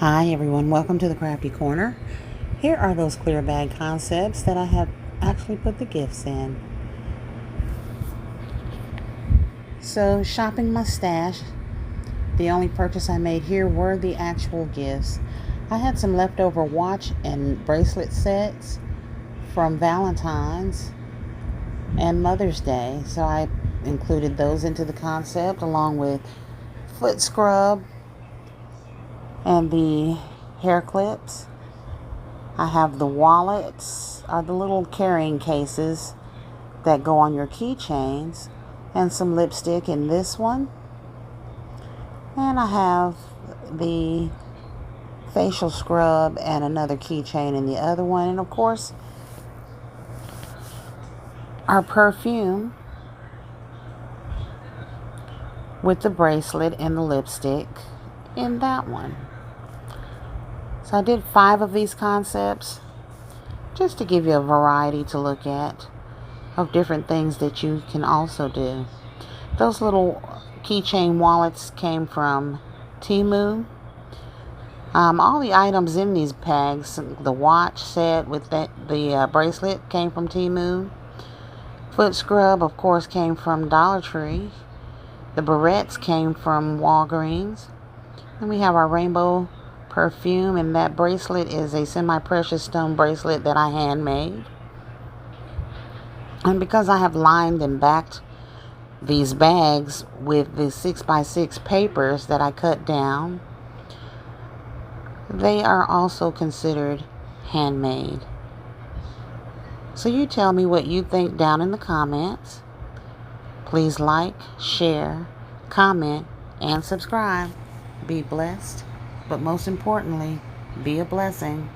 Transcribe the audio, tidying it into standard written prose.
Hi everyone, welcome to the Crafty Corner. Here are those clear bag concepts that I have actually put the gifts in. So shopping my stash, the only purchase I made here were the actual gifts. I had some leftover watch and bracelet sets from Valentine's and Mother's Day, so I included those into the concept along with foot scrub and the hair clips. I have the wallets, or the little carrying cases that go on your keychains, and some lipstick in this one. And I have the facial scrub and another keychain in the other one. And of course, our perfume with the bracelet and the lipstick in that one. So I did 5 of these concepts just to give you a variety to look at of different things that you can also do. Those little keychain wallets came from Temu. All the items in these bags, the watch set with the bracelet came from Temu. Foot scrub, of course, came from Dollar Tree. The barrettes came from Walgreens. And we have our rainbow perfume, and that bracelet is a semi-precious stone bracelet that I handmade. And because I have lined and backed these bags with the 6x6 papers that I cut down, they are also considered handmade. So you tell me what you think down in the comments. Please like, share, comment, and subscribe. Be blessed, but most importantly, be a blessing.